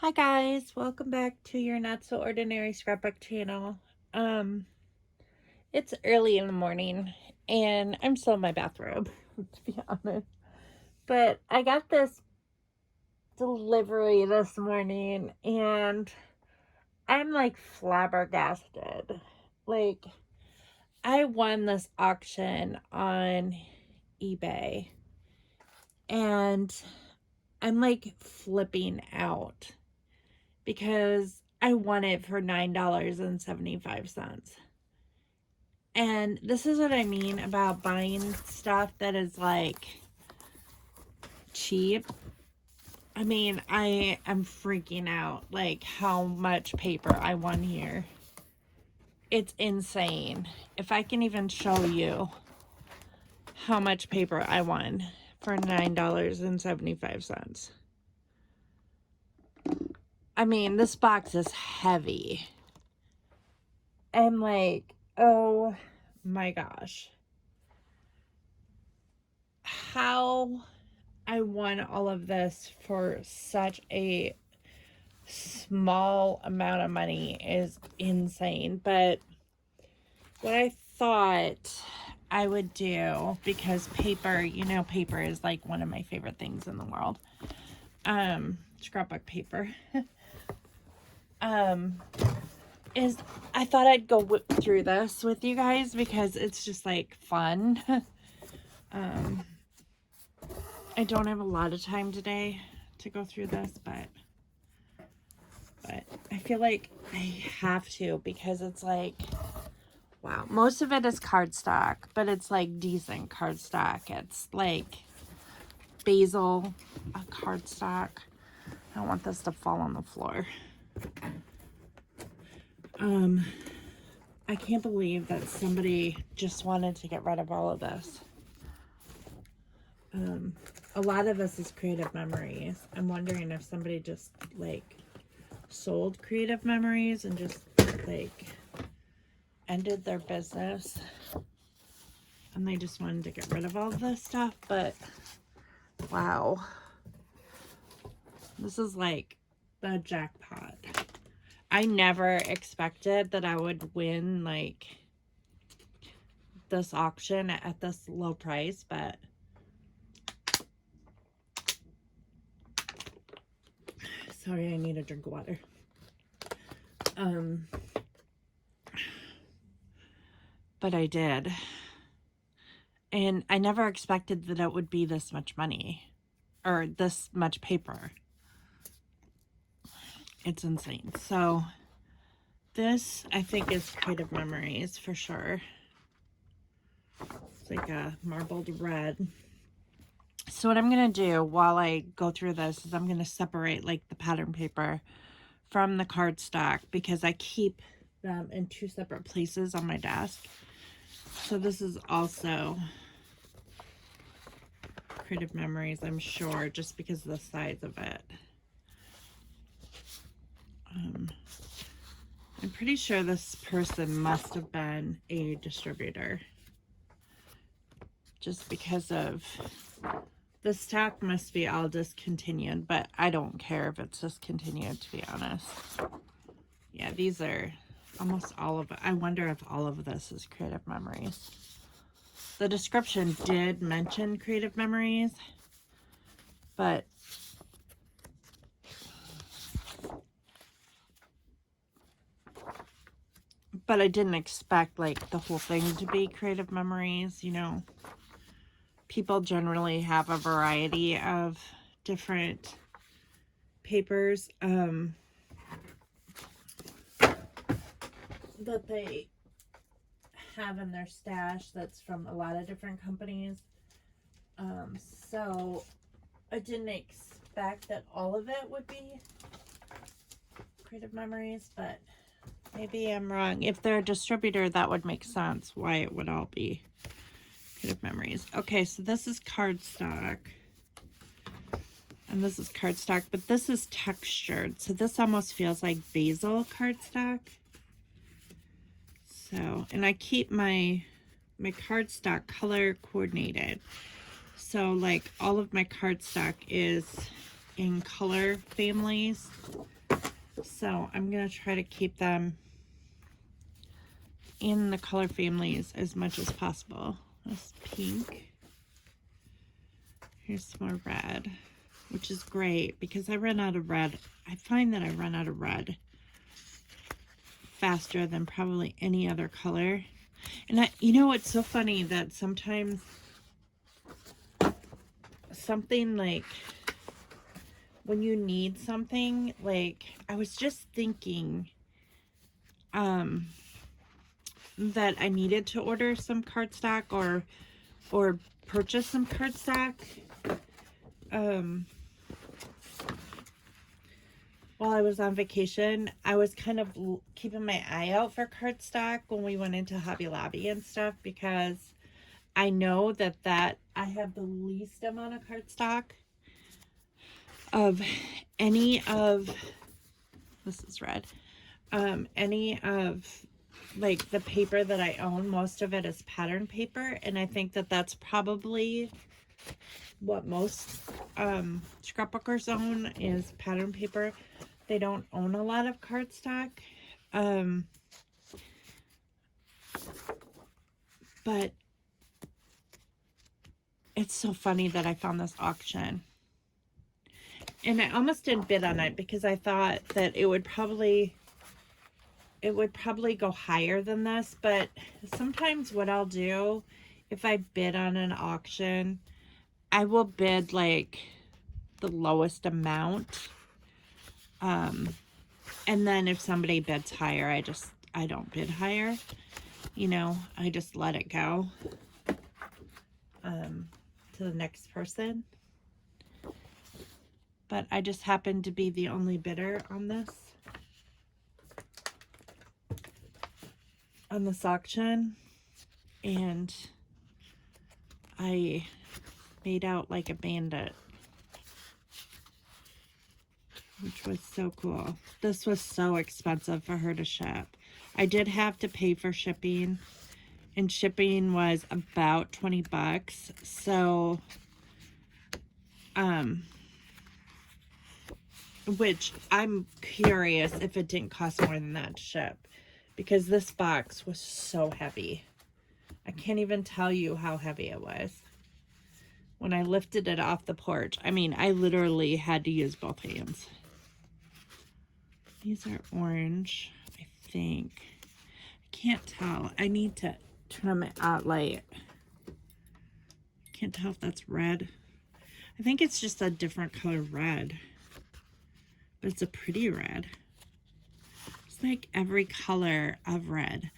Hi guys, welcome back to your Not So Ordinary Scrapbook channel. It's early in the morning and I'm still in my bathrobe, to be honest. But I got this delivery this morning and I'm like flabbergasted. Like, I won this auction on eBay and I'm like flipping out because I won it for $9.75. And this is what I mean about buying stuff that is like cheap. I mean, I am freaking out like how much paper I won here. It's insane. If I can even show you how much paper I won for $9.75. I mean, this box is heavy. I'm like, oh my gosh. How I won all of this for such a small amount of money is insane. But what I thought I would do, because paper, paper is like one of my favorite things in the world. Scrapbook paper. Is I thought I'd go whip through this with you guys because it's just like fun. I don't have a lot of time today to go through this, but I feel like I have to because it's like, wow, most of it is cardstock, but it's like decent cardstock. It's like basil cardstock. I don't want this to fall on the floor. I can't believe that somebody just wanted to get rid of all of this. A lot of this is creative memories. I'm wondering if somebody just like sold creative memories and just like ended their business and they just wanted to get rid of all of this stuff. But wow, this is like the jackpot. I never expected that I would win like this auction at this low price, but sorry, I need a drink of water. But I did. And I never expected that it would be this much money or this much paper. It's insane. So this, I think, is creative memories for sure. It's like a marbled red. So what I'm going to do while I go through this is I'm going to separate like the pattern paper from the cardstock because I keep them in two separate places on my desk. So this is also creative memories, I'm sure, just because of the size of it. I'm pretty sure this person must have been a distributor just because of the stock must be all discontinued, but I don't care if it's discontinued, to be honest. Yeah, these are almost all of it. I wonder if all of this is creative memories. The description did mention creative memories, but I didn't expect like the whole thing to be creative memories. You know, people generally have a variety of different papers that they have in their stash that's from a lot of different companies. So I didn't expect that all of it would be creative memories, but maybe I'm wrong. If they're a distributor, that would make sense why it would all be creative memories. Okay, so this is cardstock. And this is cardstock, but this is textured. So this almost feels like basil cardstock. So, and I keep my cardstock color coordinated. So like all of my cardstock is in color families. So I'm going to try to keep them in the color families as much as possible. This pink. Here's some more red, which is great because I run out of red. I find that I run out of red faster than probably any other color. And you know, it's so funny that sometimes something like when you need something, like I was just thinking that I needed to order some cardstock or purchase some cardstock while I was on vacation. I was kind of keeping my eye out for cardstock when we went into Hobby Lobby and stuff, because I know that I have the least amount of cardstock of any of, this is red, any of like the paper that I own. Most of it is pattern paper, and I think that that's probably what most scrapbookers own is pattern paper. They don't own a lot of cardstock. But it's so funny that I found this auction. And I almost didn't bid on it because I thought that it would probably go higher than this. But sometimes what I'll do, if I bid on an auction, I will bid like the lowest amount. And then if somebody bids higher, I don't bid higher. You know, I just let it go to the next person. But I just happened to be the only bidder on this auction, and I made out like a bandit, which was so cool. This was so expensive for her to ship. I did have to pay for shipping, and shipping was about 20 bucks. So, which I'm curious if it didn't cost more than that to ship, because this box was so heavy. I can't even tell you how heavy it was. When I lifted it off the porch, I mean, I literally had to use both hands. These are orange, I think. I can't tell. I need to turn my light. Can't tell if that's red. I think it's just a different color red. But it's a pretty red. It's like every color of red.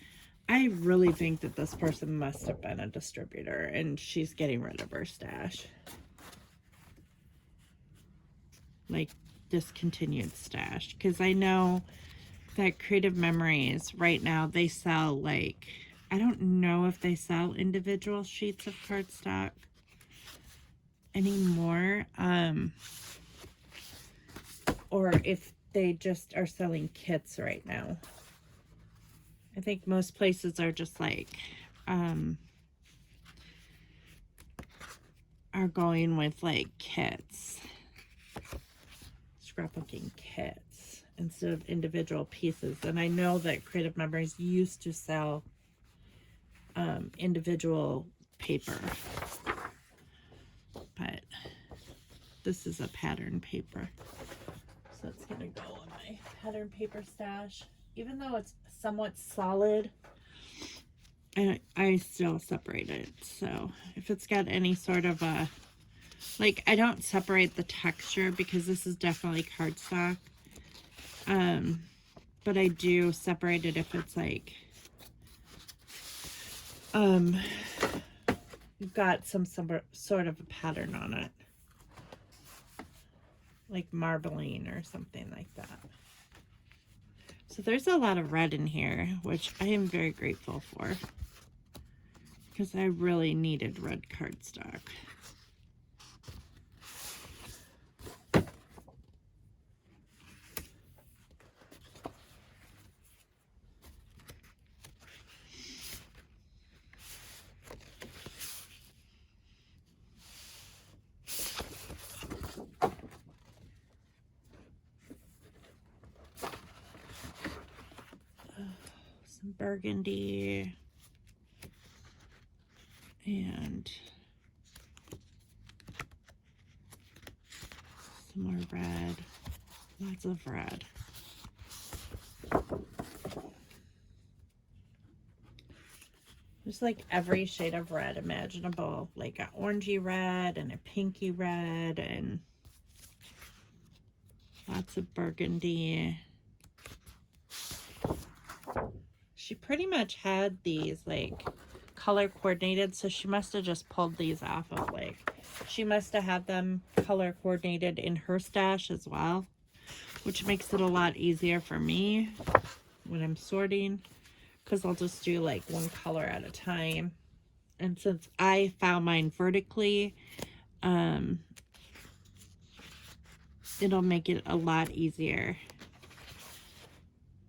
I really think that this person must have been a distributor and she's getting rid of her stash. Like discontinued stash. Because I know that Creative Memories right now, they sell like, I don't know if they sell individual sheets of cardstock anymore. Or if they just are selling kits right now. I think most places are just like, are going with like kits, scrapbooking kits instead of individual pieces. And I know that Creative Memories used to sell individual paper, but this is a pattern paper. So it's going to go in my pattern paper stash. Even though it's somewhat solid, I still separate it. So if it's got any sort of a, like, I don't separate the texture because this is definitely cardstock. But I do separate it if it's like, got some sort of a pattern on it. Like marbling or something like that. So there's a lot of red in here, which I am very grateful for, because I really needed red cardstock. burgundy, and some more red. Lots of red. There's like every shade of red imaginable, like an orangey red and a pinky red and lots of burgundy. She pretty much had these like color coordinated, so she must have just pulled these off of like, she must have had them color coordinated in her stash as well, which makes it a lot easier for me when I'm sorting, because I'll just do like one color at a time. And since I found mine vertically, it'll make it a lot easier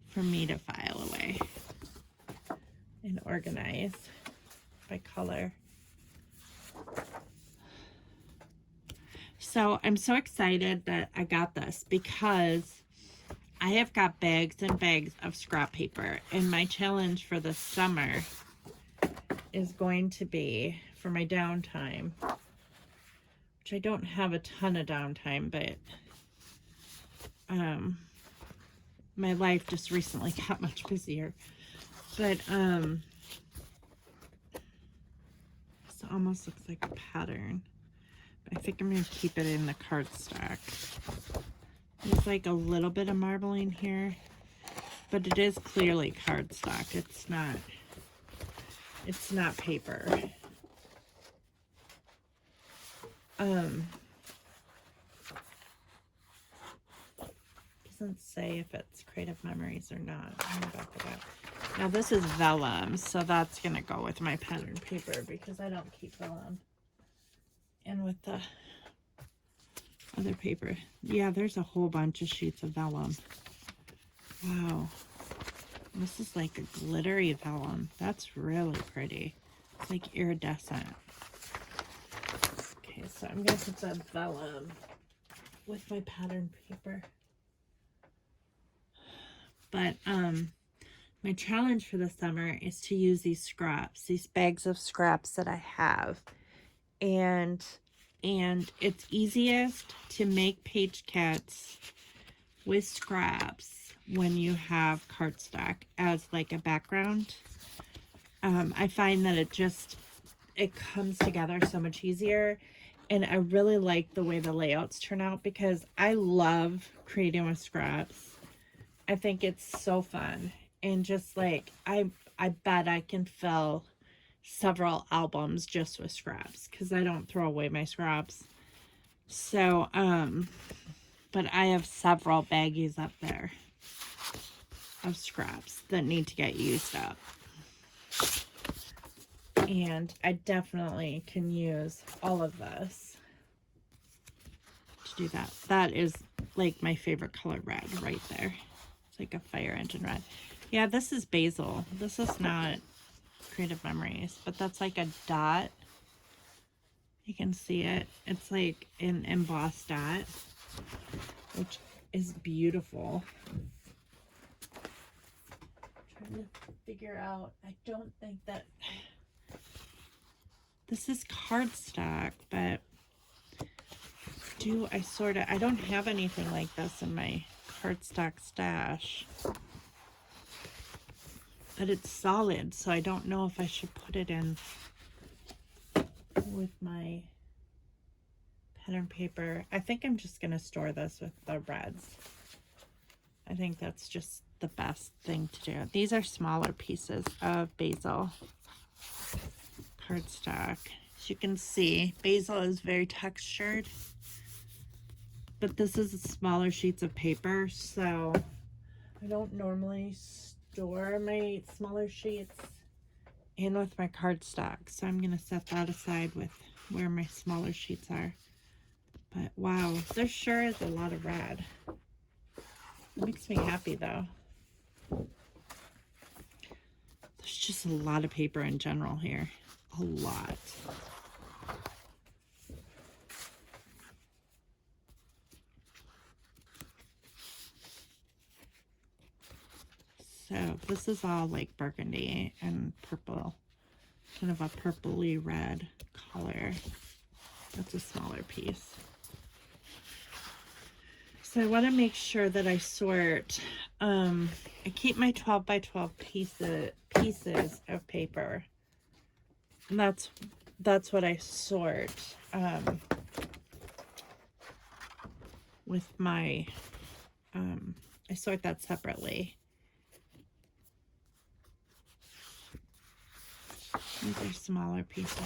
for me to file away and organize by color. So I'm so excited that I got this because I have got bags and bags of scrap paper, and my challenge for the summer is going to be, for my downtime, which I don't have a ton of downtime, but my life just recently got much busier. But this almost looks like a pattern. But I think I'm going to keep it in the cardstock. There's like a little bit of marbling here, but it is clearly cardstock. It's not paper. Doesn't say if it's Creative Memories or not. I'm gonna back it up. Now this is vellum, so that's gonna go with my pattern paper because I don't keep vellum. And with the other paper, yeah, there's a whole bunch of sheets of vellum. Wow, this is like a glittery vellum. That's really pretty. It's like iridescent. Okay, so I'm gonna put that vellum with my pattern paper. But my challenge for the summer is to use these scraps, these bags of scraps that I have. And it's easiest to make page cuts with scraps when you have cardstock as like a background. I find that it comes together so much easier, and I really like the way the layouts turn out because I love creating with scraps. I think it's so fun, and just like I bet I can fill several albums just with scraps because I don't throw away my scraps. So but I have several baggies up there of scraps that need to get used up, and I definitely can use all of this to do that. That is like my favorite color red right there. It's like a fire engine red. Yeah, this is basil. This is not Creative Memories, but that's like a dot. You can see it. It's like an embossed dot, which is beautiful. I'm trying to figure out, I don't think that this is cardstock, but I don't have anything like this in my cardstock stash. But it's solid, so I don't know if I should put it in with my pattern paper. I think I'm just going to store this with the reds. I think that's just the best thing to do. These are smaller pieces of basil cardstock. As you can see, basil is very textured, but this is smaller sheets of paper, so I don't normally store my smaller sheets in with my cardstock, so I'm going to set that aside with where my smaller sheets are. But wow, there sure is a lot of red. It makes me happy though. There's just a lot of paper in general here. A lot. So this is all like burgundy and purple, kind of a purpley red color. That's a smaller piece. So I want to make sure that I sort. I keep my 12 by 12 pieces of paper, and that's what I sort with my. I sort that separately. These are smaller pieces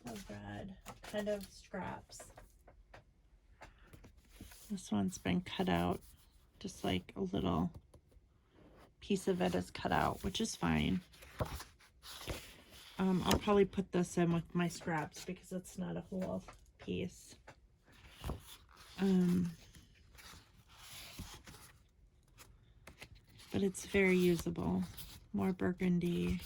of red, kind of scraps. This one's been cut out, just like a little piece of it is cut out, which is fine. I'll probably put this in with my scraps because it's not a whole piece. But it's very usable. More burgundy.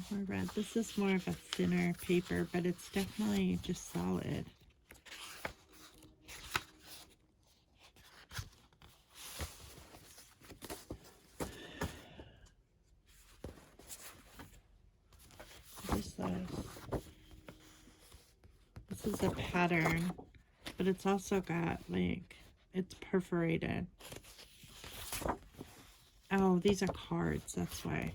More red. This is more of a thinner paper, but it's definitely just solid. What is this? This is a pattern, but it's also got like, it's perforated. Oh, these are cards, that's why.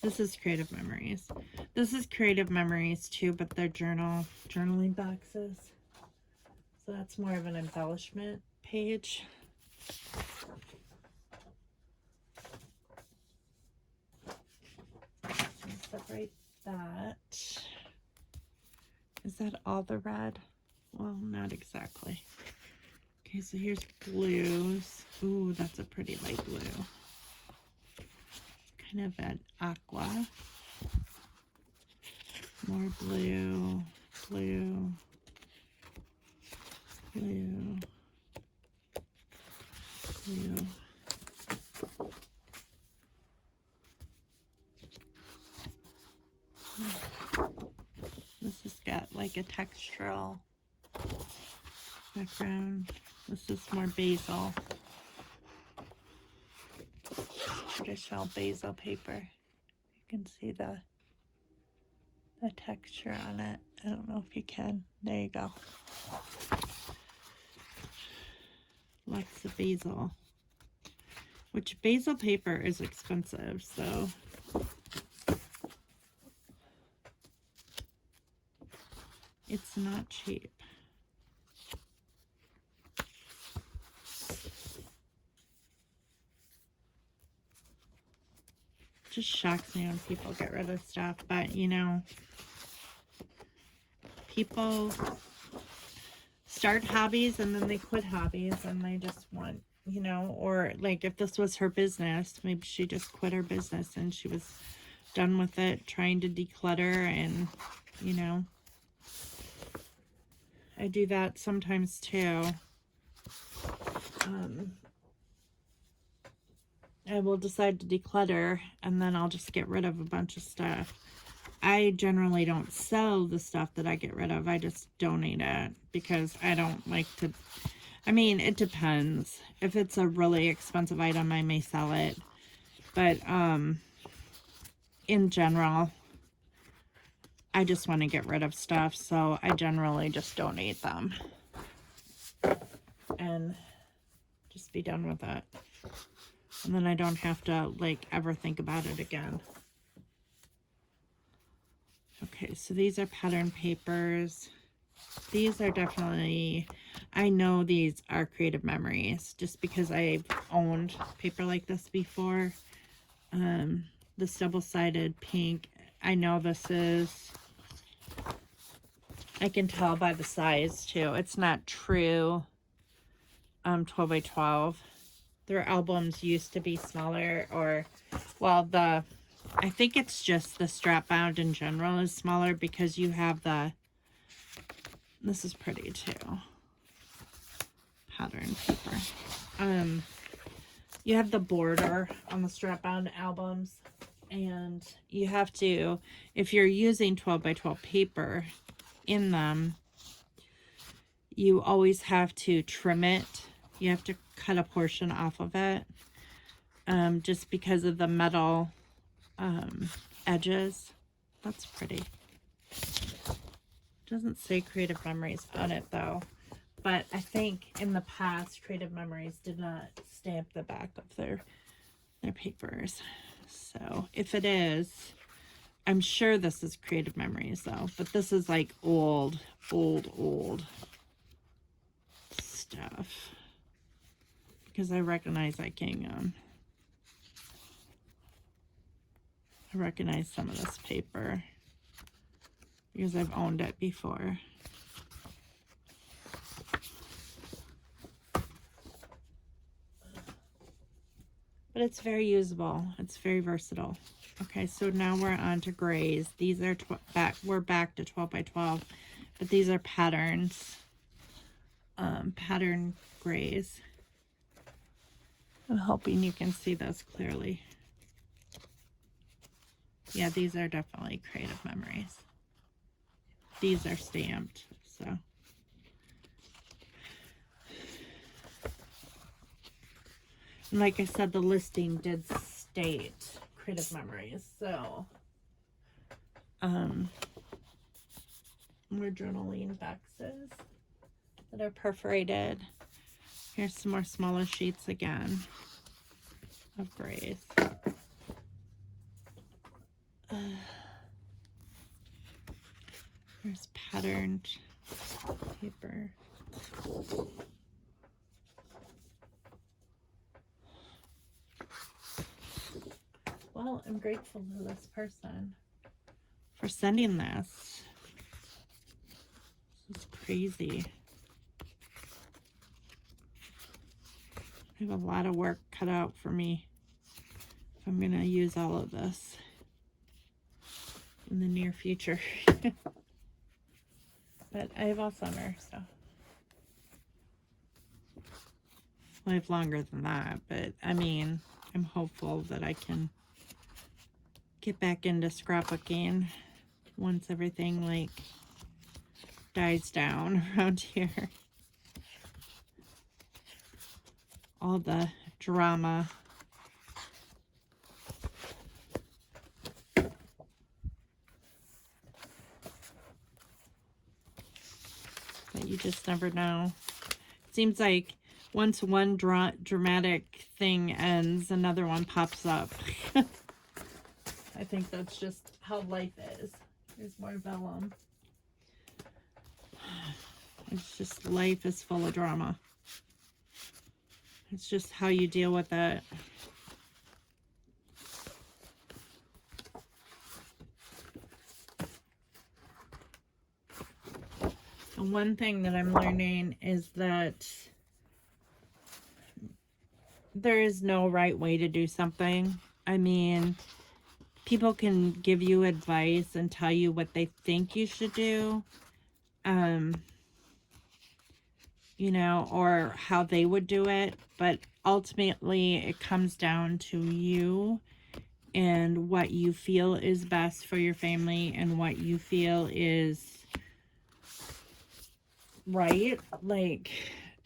This is Creative Memories. This is Creative Memories too, but they're journaling boxes. So that's more of an embellishment page. Separate that. Is that all the red? Well, not exactly. Okay, so here's blues. Ooh, that's a pretty light blue. Kind of an aqua. More blue, blue, blue, blue. This has got like a textural background. This is more basil. Traditional basil paper. You can see the texture on it. I don't know if you can. There you go. Lots of basil. Which basil paper is expensive, so it's not cheap. It just shocks me when people get rid of stuff, but you know, people start hobbies and then they quit hobbies and they just want, you know, or like if this was her business, maybe she just quit her business and she was done with it, trying to declutter, and you know, I do that sometimes too. I will decide to declutter and then I'll just get rid of a bunch of stuff. I generally don't sell the stuff that I get rid of. I just donate it because I don't like to. I mean, it depends. If it's a really expensive item, I may sell it. But in general, I just want to get rid of stuff, so I generally just donate them and just be done with it. And then I don't have to like ever think about it again. Okay, so these are pattern papers. These are definitely, I know these are Creative Memories just because I've owned paper like this before. This double-sided pink, I know this is, I can tell by the size too. It's not true 12 by 12. Their albums used to be smaller, or, well, I think it's just the strap bound in general is smaller because you have the This is pretty too. Pattern paper. You have the border on the strap-on albums, and you have to, if you're using 12 by 12 paper in them, you always have to trim it. You have to cut a portion off of it, just because of the metal edges. That's pretty. Doesn't say Creative Memories on it though, but I think in the past Creative Memories did not stamp the back of their papers. So if it is, I'm sure this is Creative Memories though, but this is like old stuff, because I recognize I recognize some of this paper because I've owned it before. But it's very usable. It's very versatile. Okay, so now we're on to grays. These are we're back to 12 by 12, but these are patterns. Pattern grays. I'm hoping you can see those clearly. Yeah, these are definitely Creative Memories. These are stamped, so. And like I said, the listing did state Creative Memories, so. More journaling boxes that are perforated. Here's some more smaller sheets again of grays. Here's patterned paper. Well, I'm grateful to this person for sending this. This is crazy. I have a lot of work cut out for me if I'm going to use all of this in the near future. But I have all summer, so. Well, I have longer than that, but I mean, I'm hopeful that I can get back into scrapbooking once everything like dies down around here. All the drama. But you just never know. It seems like once one dramatic thing ends, another one pops up. I think that's just how life is. There's more vellum. It's just, life is full of drama. It's just how you deal with it. And one thing that I'm learning is that there is no right way to do something. I mean, people can give you advice and tell you what they think you should do, you know, or how they would do it. But ultimately, it comes down to you and what you feel is best for your family and what you feel is right. Like,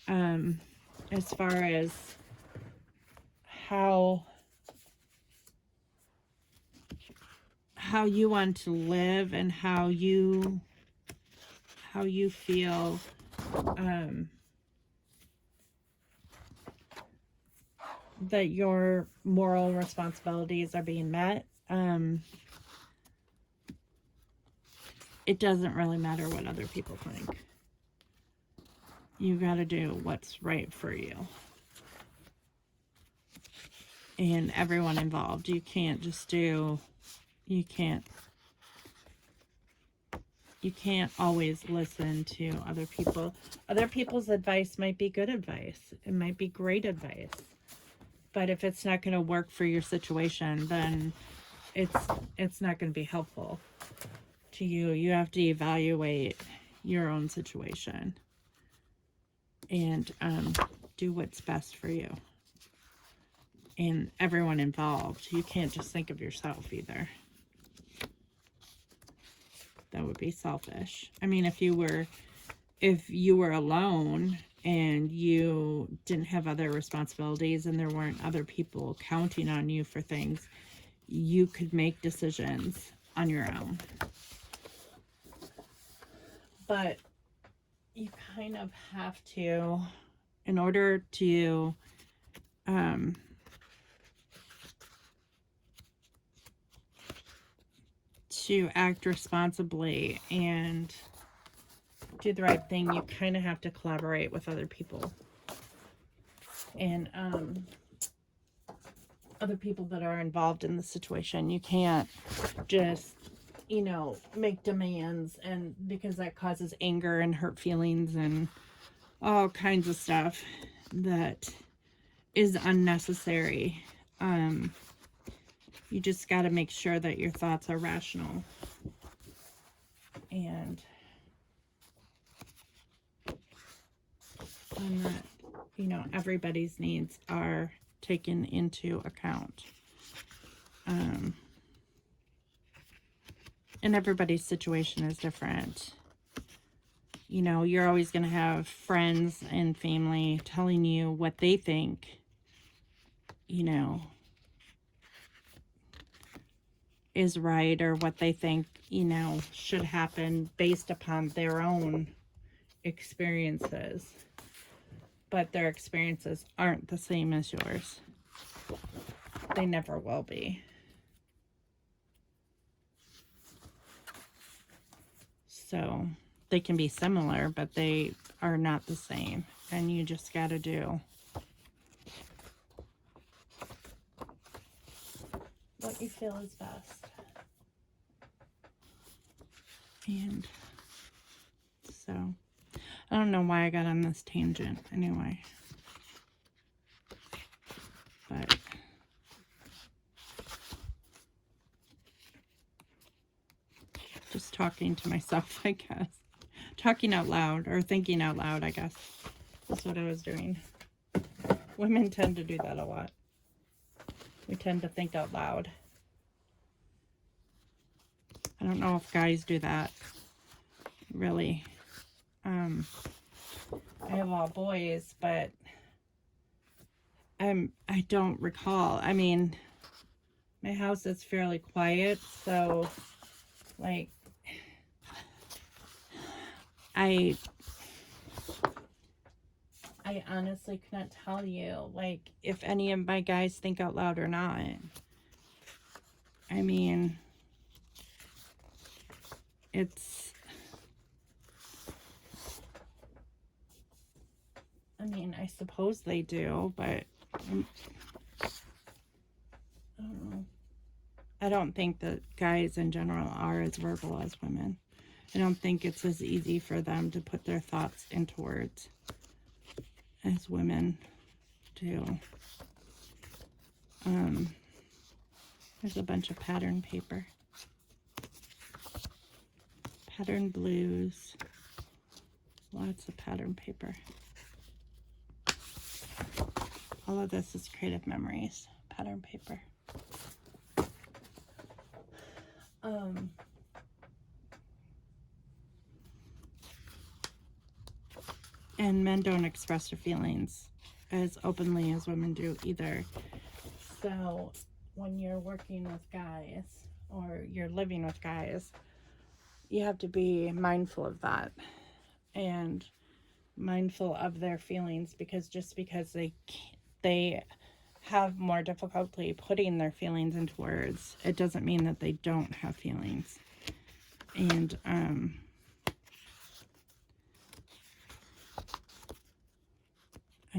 as far as how you want to live and how you feel that your moral responsibilities are being met. It doesn't really matter what other people think. You got to do what's right for you and everyone involved. You can't just do, you can't always listen to other people. Other people's advice might be good advice. It might be great advice. But if it's not going to work for your situation, then it's not going to be helpful to you. You have to evaluate your own situation and do what's best for you and everyone involved. You can't just think of yourself either. That would be selfish. I mean, if you were alone and you didn't have other responsibilities and there weren't other people counting on you for things, you could make decisions on your own. But you kind of have to, in order to act responsibly and do the right thing, you kind of have to collaborate with other people and other people that are involved in the situation. You can't just, make demands, and because that causes anger and hurt feelings and all kinds of stuff that is unnecessary. You just got to make sure that your thoughts are rational and that, everybody's needs are taken into account. And everybody's situation is different. You're always going to have friends and family telling you what they think, is right, or what they think, should happen based upon their own experiences. But their experiences aren't the same as yours. They never will be. So they can be similar, but they are not the same. And you just got to do what you feel is best. And so, I don't know why I got on this tangent anyway. But just talking to myself, I guess. Talking out loud, or thinking out loud, I guess. That's what I was doing. Women tend to do that a lot. We tend to think out loud. I don't know if guys do that, really. I have all boys, but I don't recall. I mean, my house is fairly quiet, so, like, I honestly couldn't tell you, like, if any of my guys think out loud or not. I mean, I suppose they do, but I don't know. I don't think that guys in general are as verbal as women. I don't think it's as easy for them to put their thoughts into words as women do. There's a bunch of pattern paper. Pattern blues. Lots of pattern paper. All of this is creative memories. Pattern paper. And men don't express their feelings as openly as women do either. So when you're working with guys or you're living with guys, you have to be mindful of that and mindful of their feelings, because just because they have more difficulty putting their feelings into words, it doesn't mean that they don't have feelings. And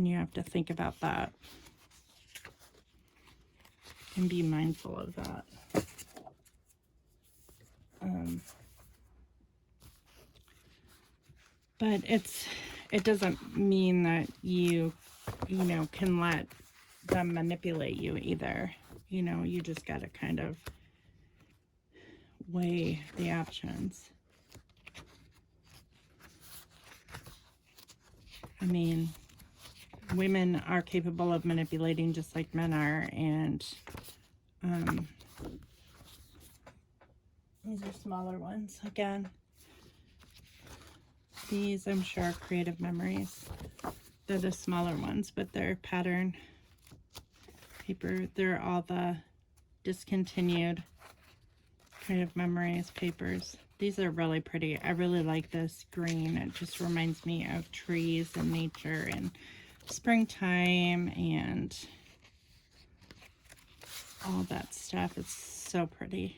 you have to think about that and be mindful of that. But it doesn't mean that you can let them manipulate you either. You just got to kind of weigh the options. I mean, women are capable of manipulating just like men are, and these are smaller ones. Again, these I'm sure are creative memories. They're the smaller ones, but they're pattern paper. They're all the discontinued creative memories papers. These are really pretty. I really like this green. It just reminds me of trees and nature and springtime and all that stuff. It's so pretty.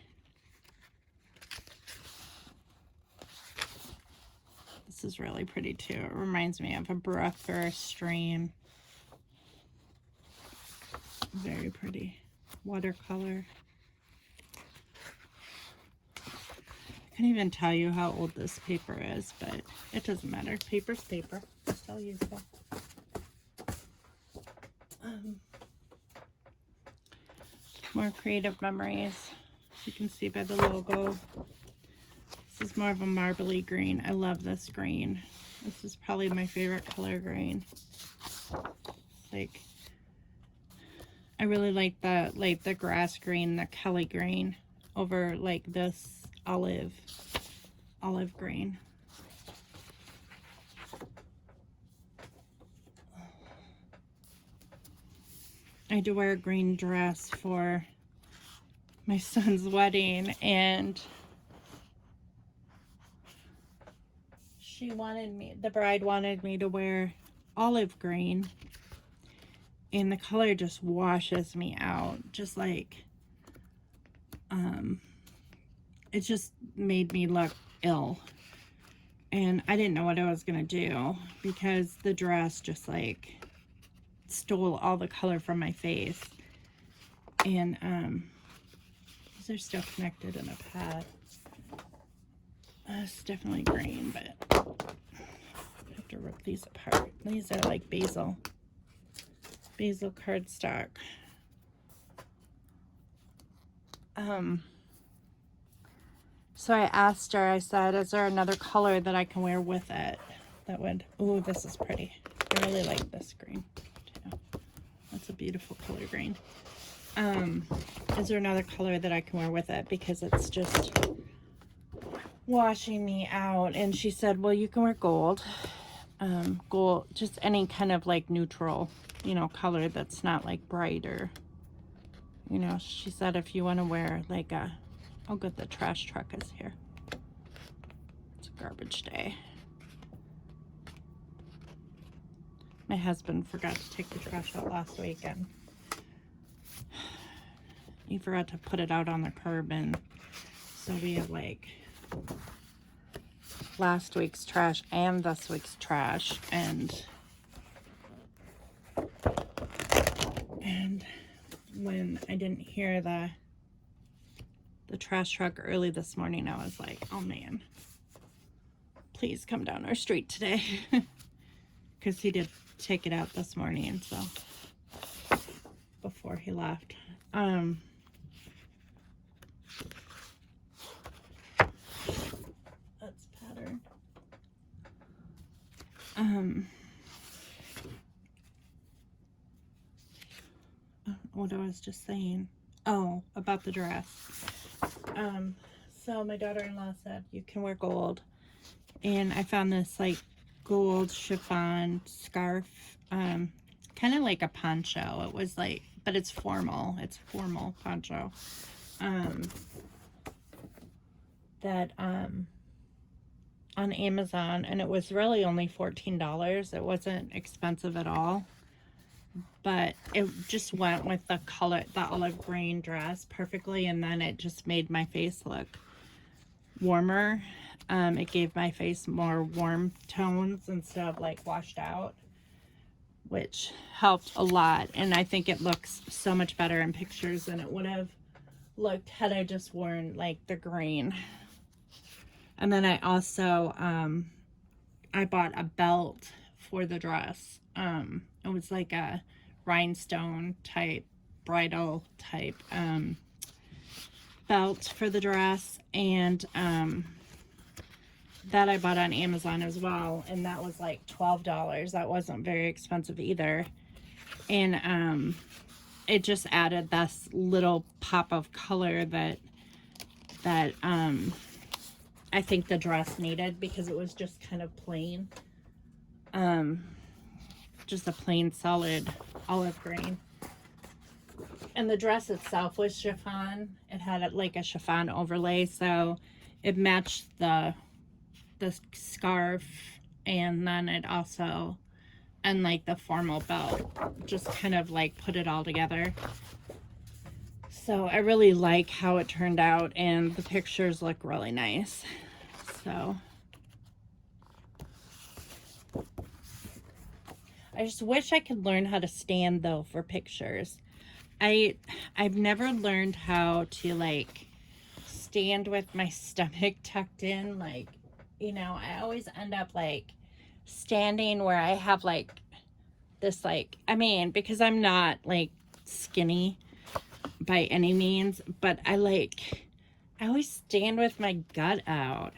This is really pretty too. It reminds me of a brook or a stream. Very pretty. Watercolor. I can't even tell you how old this paper is, but it doesn't matter. Paper's paper. It's still useful. More creative memories. You can see by the logo. This is more of a marbly green. I love this green. This is probably my favorite color green. Like, I really like the grass green, the Kelly green over like this olive green. I had to wear a green dress for my son's wedding, and the bride wanted me to wear olive green, and the color just washes me out. Just like, it just made me look ill. And I didn't know what I was gonna do because the dress just like stole all the color from my face. And these are still connected in a pad. It's definitely green, but I have to rip these apart. These are like basil cardstock. So I asked her, I said, is there another color that I can wear with it that would, oh, this is pretty. I really like this green too. That's a beautiful color green. Is there another color that I can wear with it, because it's just washing me out? And she said, well, you can wear gold. Gold, just any kind of like neutral, you know, color that's not like brighter. You know, she said if you want to wear like a, oh good, the trash truck is here. It's a garbage day. My husband forgot to take the trash out last week, and he forgot to put it out on the curb, and so we have like last week's trash and this week's trash, and when I didn't hear the trash truck early this morning, I was like, oh man, please come down our street today. Because he did take it out this morning, so before he left. That's pattern. What I was just saying. Oh, about the dress. So my daughter-in-law said you can wear gold, and I found this like gold chiffon scarf, kind of like a poncho. It was like, but it's formal. It's a formal poncho. That on Amazon, and it was really only $14. It wasn't expensive at all, but it just went with the color, the olive green dress perfectly, and then it just made my face look warmer. It gave my face more warm tones instead of like washed out, which helped a lot. And I think it looks so much better in pictures than it would have looked had I just worn like the green. And then I also I bought a belt for the dress. It was like a rhinestone type, bridal type belt for the dress, and that I bought on Amazon as well, and that was like $12. That wasn't very expensive either. And it just added this little pop of color that I think the dress needed, because it was just kind of plain. Just a plain solid olive green. And the dress itself was chiffon. It had like a chiffon overlay, so it matched the scarf, and then it also, and like the formal belt, just kind of like put it all together. So I really like how it turned out, and the pictures look really nice. So I just wish I could learn how to stand though for pictures. I've never learned how to like stand with my stomach tucked in. Like, you know, I always end up like standing where I have like this, like, I mean, because I'm not like skinny by any means, but I always stand with my gut out.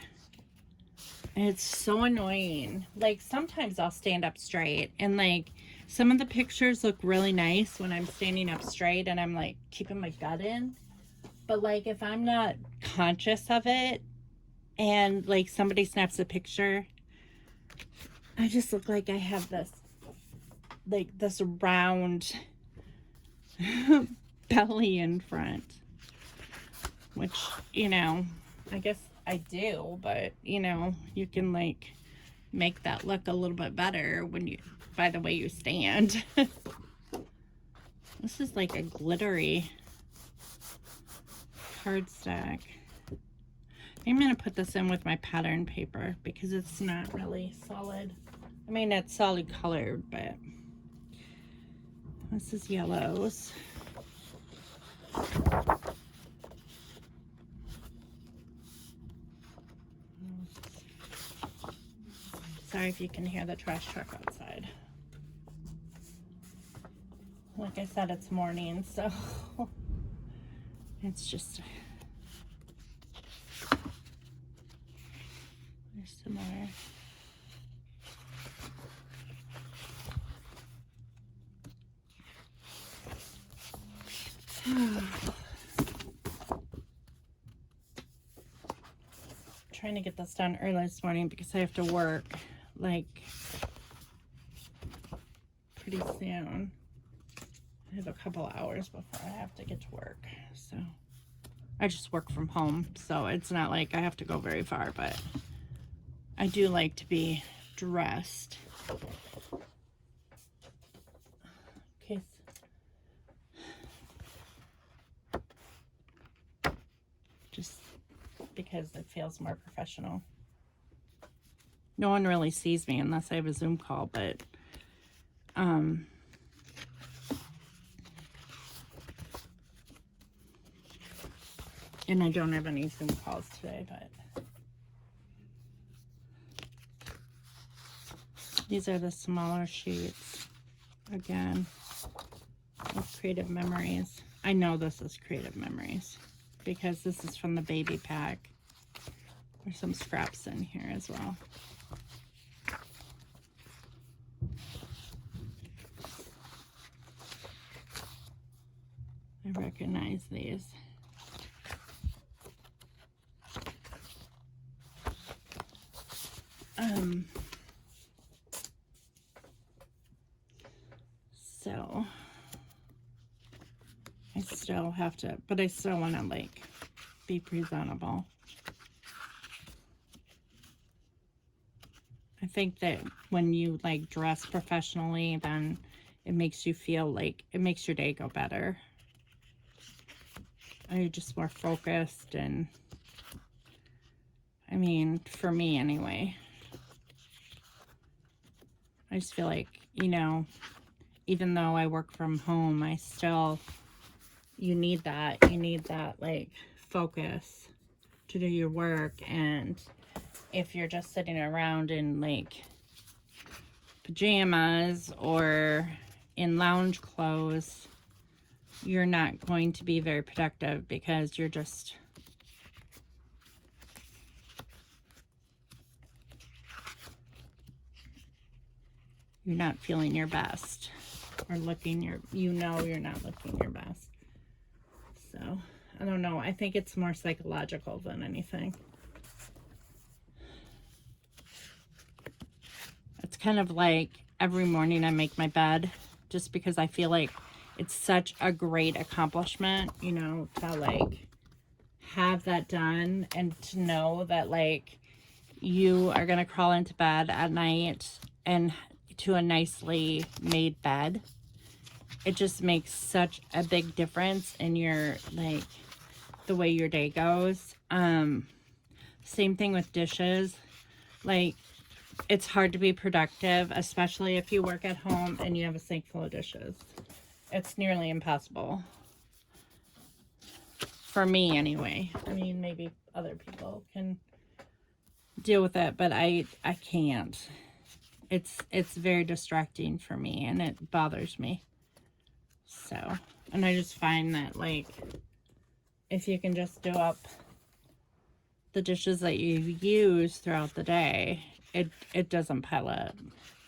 And it's so annoying. Like, sometimes I'll stand up straight, and like some of the pictures look really nice when I'm standing up straight and I'm like keeping my gut in. But like if I'm not conscious of it and like somebody snaps a picture, I just look like I have this like this round belly in front, which, you know, I guess I do, but you know, you can like make that look a little bit better when you, by the way you stand. This is like a glittery cardstock. I'm gonna put this in with my pattern paper because it's not really solid. I mean, it's solid colored, but this is yellows. Sorry if you can hear the trash truck outside. Like I said, it's morning, so it's just, there's some more. Trying to get this done early this morning because I have to work like pretty soon. I have a couple hours before I have to get to work, so I just work from home, so it's not like I have to go very far, but I do like to be dressed. Okay. Just because it feels more professional. No one really sees me unless I have a Zoom call, but and I don't have any Zoom calls today, but these are the smaller sheets again of Creative Memories. I know this is Creative Memories because this is from the baby pack. There's some scraps in here as well. I recognize these. So I still have to, but I still want to like be presentable. I think that when you like dress professionally, then it makes you feel like, it makes your day go better. You're just more focused, and I mean, for me anyway, I just feel like, you know, even though I work from home, I still, you need that like focus to do your work. And if you're just sitting around in like pajamas or in lounge clothes, you're not going to be very productive because you're just you're not feeling your best, or you're not looking your best. So, I don't know. I think it's more psychological than anything. It's kind of like every morning I make my bed, just because I feel like it's such a great accomplishment, you know, to like have that done, and to know that like you are going to crawl into bed at night and to a nicely made bed. It just makes such a big difference in your, like, the way your day goes. Same thing with dishes. Like, it's hard to be productive, especially if you work at home and you have a sink full of dishes. It's nearly impossible. For me, anyway. I mean, maybe other people can deal with it, but I can't. It's very distracting for me, and it bothers me. So, and I just find that, like, if you can just do up the dishes that you use throughout the day, it doesn't pile up.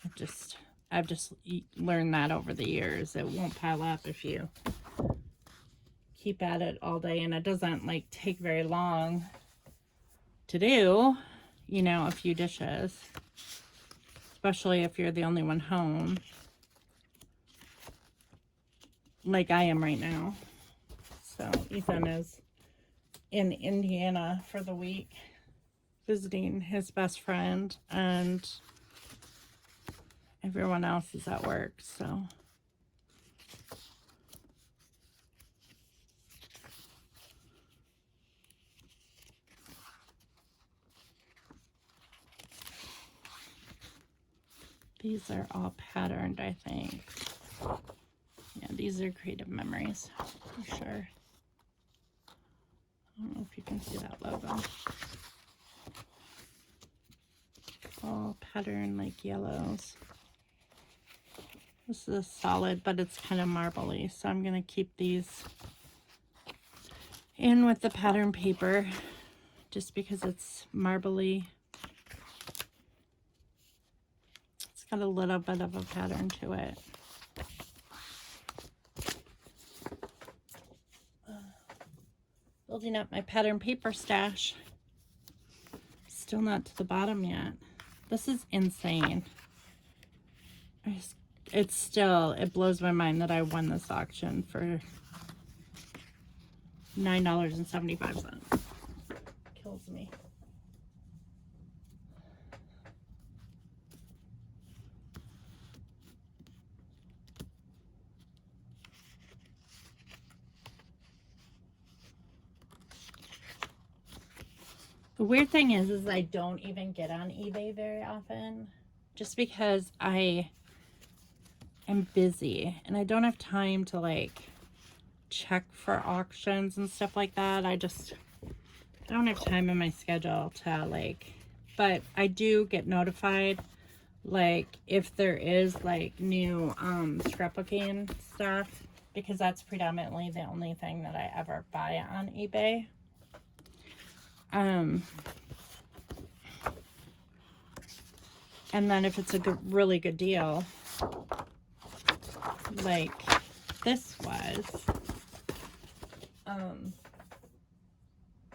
I've just learned that over the years. It won't pile up if you keep at it all day, and it doesn't like take very long to do, you know, a few dishes, especially if you're the only one home, like I am right now. So Ethan is in Indiana for the week visiting his best friend, and everyone else is at work. So these are all patterned, I think. Yeah, these are Creative Memories for sure. I don't know if you can see that logo. All patterned like yellows. This is solid, but it's kind of marbly, so I'm going to keep these in with the pattern paper just because it's marbly. It's got a little bit of a pattern to it. Building up my pattern paper stash. Still not to the bottom yet. This is insane. It blows my mind that I won this auction for $9.75. Kills me. The weird thing is I don't even get on eBay very often, just because I am busy and I don't have time to like check for auctions and stuff like that. I don't have time in my schedule to like, but I do get notified like if there is like new scrapbooking stuff, because that's predominantly the only thing that I ever buy on eBay. And then if it's a really good deal, like this was,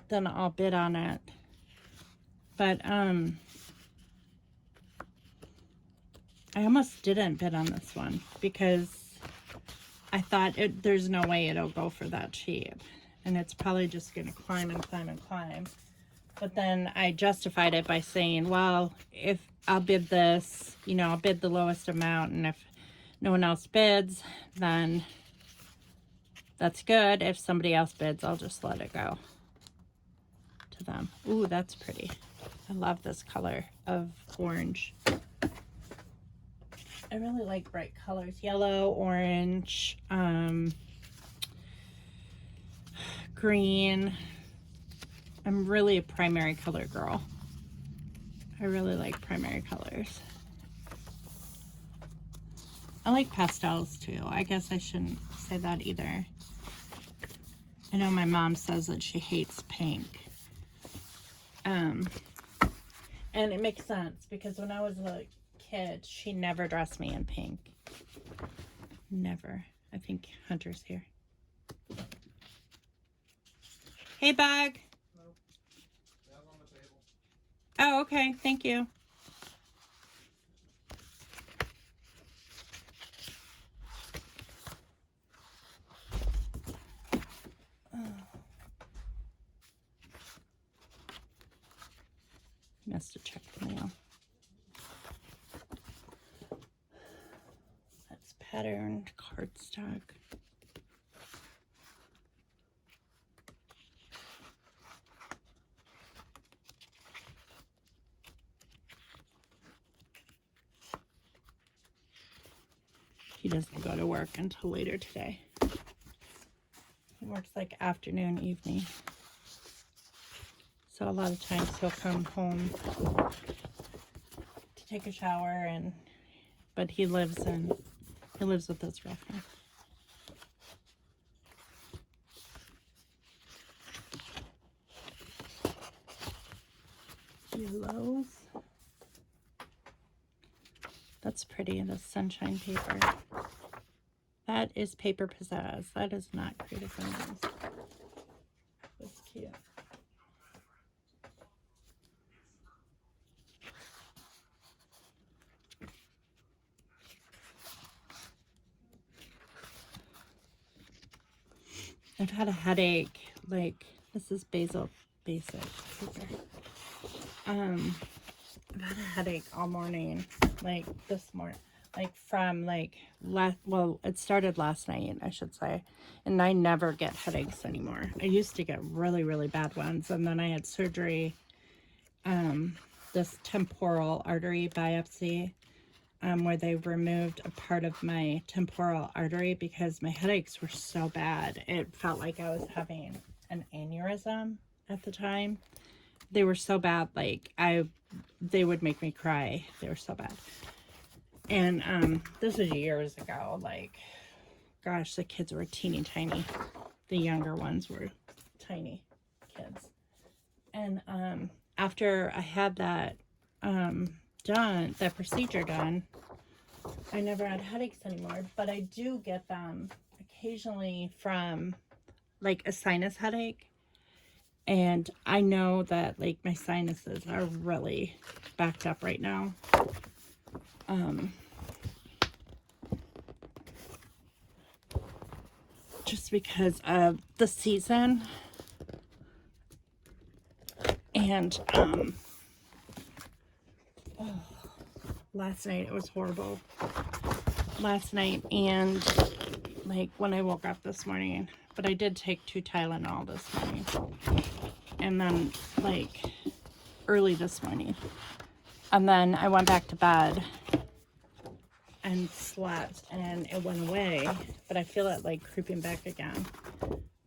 then I'll bid on it. But I almost didn't bid on this one because I thought there's no way it'll go for that cheap, and it's probably just going to climb and climb and climb. But then I justified it by saying, well, if I'll bid this, you know, I'll bid the lowest amount, and if no one else bids, then that's good. If somebody else bids, I'll just let it go to them. Ooh, that's pretty. I love this color of orange. I really like bright colors. Yellow, orange, green. I'm really a primary color girl. I really like primary colors. I like pastels too. I guess I shouldn't say that either. I know my mom says that she hates pink. And it makes sense because when I was a kid, she never dressed me in pink. Never. I think Hunter's here. Hey, Bug. Hello. Down on the table. Oh, okay. Thank you. Must have checked the mail. That's patterned cardstock. He doesn't go to work until later today. He works like afternoon, evening. So a lot of times he'll come home to take a shower, but he lives with his girlfriend. Yellows. That's pretty, the sunshine paper. That is paper pizzazz. That is not Creative Remedies. That's cute. I've had a headache. Like, this is Basil Basic paper. I've had a headache all morning. Like, this morning. Like, from, like, well, it started last night, I should say. And I never get headaches anymore. I used to get really, really bad ones. And then I had surgery, this temporal artery biopsy, where they removed a part of my temporal artery because my headaches were so bad. It felt like I was having an aneurysm at the time. They were so bad, like they would make me cry. They were so bad. And this was years ago. Like, gosh, the kids were teeny tiny. The younger ones were tiny kids. And after I had that done, that procedure done, I never had headaches anymore, but I do get them occasionally from like a sinus headache. And I know that like my sinuses are really backed up right now. Just because of the season. And last night it was horrible. Last night and like when I woke up this morning, but I did take 2 Tylenol this morning, and then like early this morning, and then I went back to bed and slept and it went away, but I feel it like creeping back again.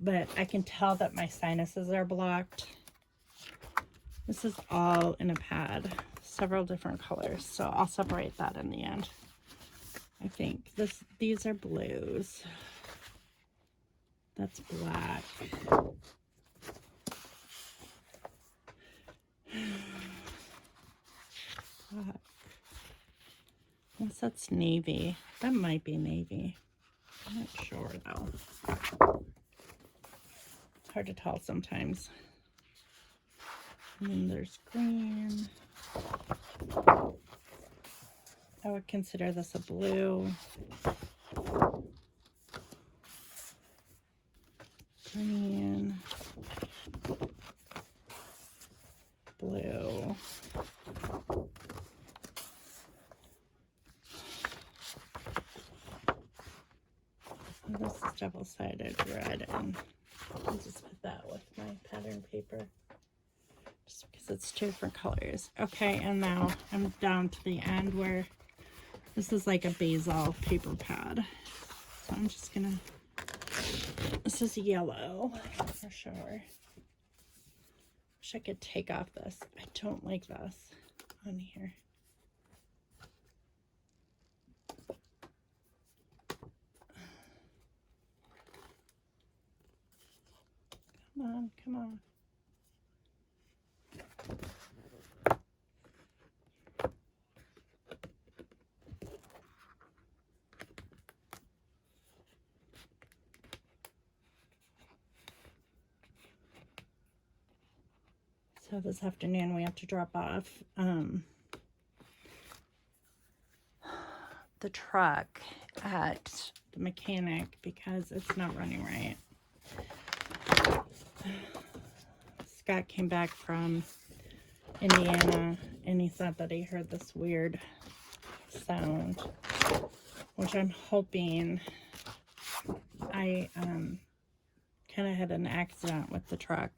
But I can tell that my sinuses are blocked. This is all in a pad, several different colors, so I'll separate that in the end. I think these are blues. That's black. Unless that's navy. That might be navy. I'm not sure though. It's hard to tell sometimes. And then there's green. I would consider this a blue. Green. Blue. And this is double-sided red, and I'll just put that with my pattern paper just because it's 2 different colors. Okay, and now I'm down to the end where this is like a basil paper pad. So I'm just gonna, this is yellow for sure. Wish I could take off this. I don't like this on here. Come on, come on. So this afternoon we have to drop off the truck at the mechanic because it's not running right. Scott came back from Indiana and he said that he heard this weird sound, which I'm hoping I kind of had an accident with the truck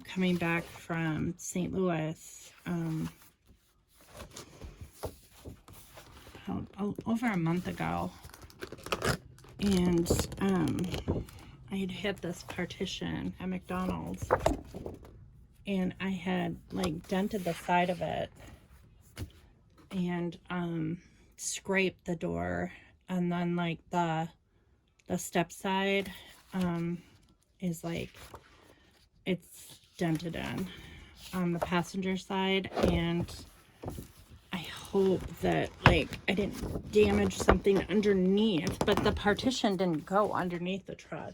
coming back from St. Louis over a month ago, and I had hit this partition at McDonald's and I had like dented the side of it and scraped the door, and then like the step side is like it's dented in on the passenger side, and I hope that like I didn't damage something underneath, but the partition didn't go underneath the truck.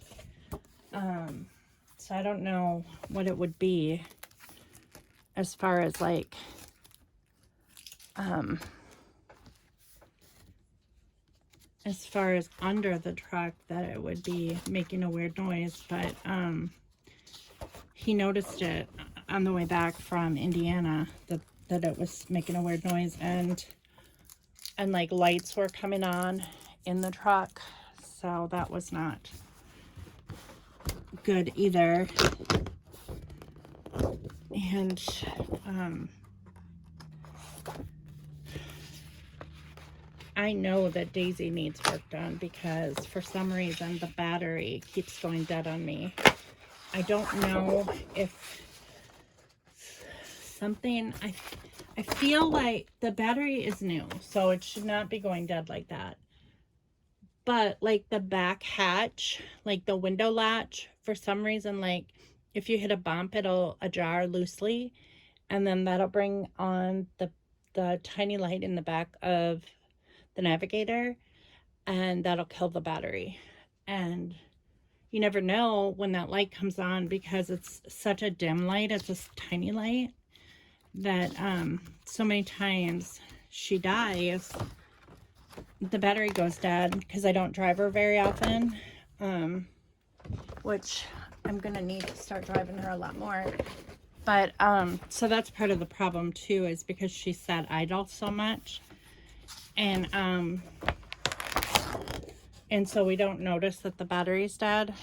So I don't know what it would be as far as like as far as under the truck, that it would be making a weird noise, but he noticed it on the way back from Indiana that it was making a weird noise, and like lights were coming on in the truck, so that was not good either. And I know that Daisy needs work done because for some reason the battery keeps going dead on me. I don't know if something, I feel like the battery is new, so it should not be going dead like that. But like the back hatch, like the window latch, for some reason, like if you hit a bump, it'll ajar loosely, and then that'll bring on the tiny light in the back of the navigator, and that'll kill the battery. And you never know when that light comes on because it's such a dim light. It's a tiny light that so many times she dies, the battery goes dead because I don't drive her very often, which I'm gonna need to start driving her a lot more. But so that's part of the problem too, is because she sat idle so much, and so we don't notice that the battery's dead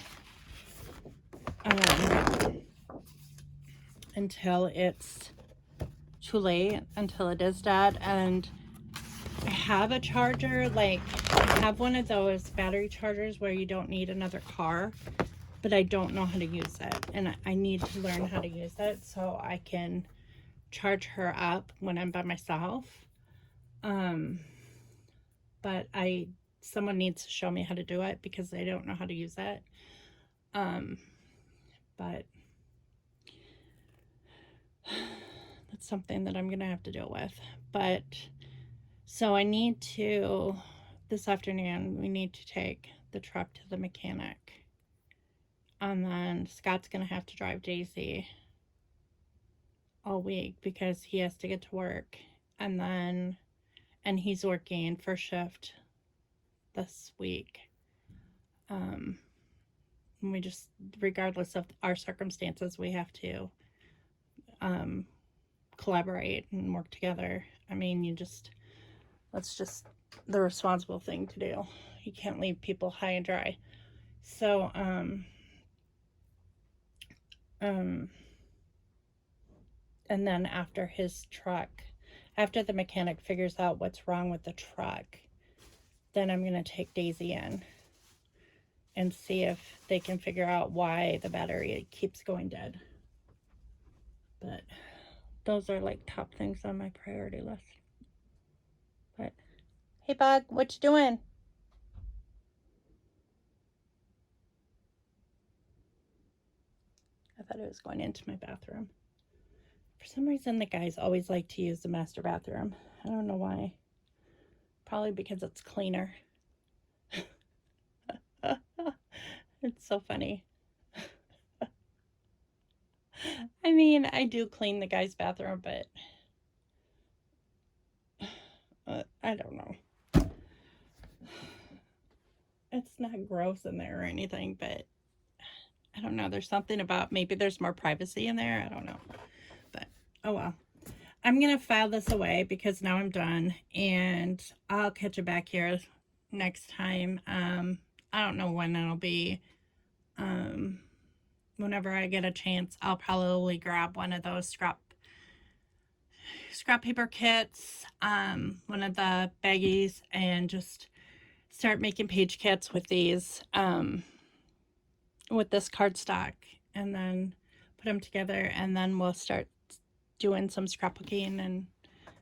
until it's too late, until it is dead. And I have a charger, like I have one of those battery chargers where you don't need another car, but I don't know how to use it, and I need to learn how to use it so I can charge her up when I'm by myself. But someone needs to show me how to do it because I don't know how to use it. But that's something that I'm gonna have to deal with. But so I need to, this afternoon, we need to take the truck to the mechanic. And then Scott's gonna have to drive Daisy all week because he has to get to work. And he's working first shift this week. We just, regardless of our circumstances, we have to collaborate and work together. I mean, that's just the responsible thing to do. You can't leave people high and dry. So, and then after the mechanic figures out what's wrong with the truck, then I'm going to take Daisy in and see if they can figure out why the battery keeps going dead. But those are like top things on my priority list. But hey, Bug, what you doing? I thought it was going into my bathroom. For some reason, the guys always like to use the master bathroom. I don't know why. Probably because it's cleaner. It's so funny. I mean, I do clean the guy's bathroom, but I don't know. It's not gross in there or anything, but I don't know. There's something about maybe there's more privacy in there. I don't know. But oh well. I'm going to file this away because now I'm done, and I'll catch you back here next time. I don't know when it'll be. Whenever I get a chance, I'll probably grab one of those scrap paper kits, one of the baggies, and just start making page kits with these, with this cardstock, and then put them together, and then we'll start doing some scrapbooking. And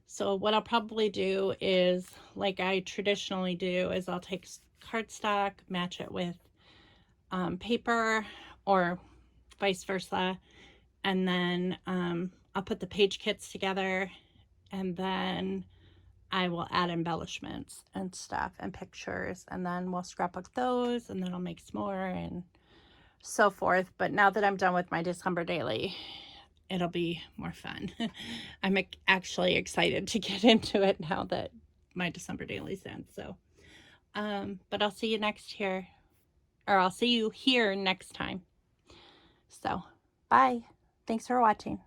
so what I'll probably do is, like I traditionally do, is I'll take cardstock, match it with paper, or vice versa, and then I'll put the page kits together, and then I will add embellishments and stuff and pictures, and then we'll scrapbook those, and then I'll make some more and so forth. But now that I'm done with my December daily, it'll be more fun. I'm actually excited to get into it now that my December daily's in. So, but I'll see you I'll see you here next time. So, bye. Thanks for watching.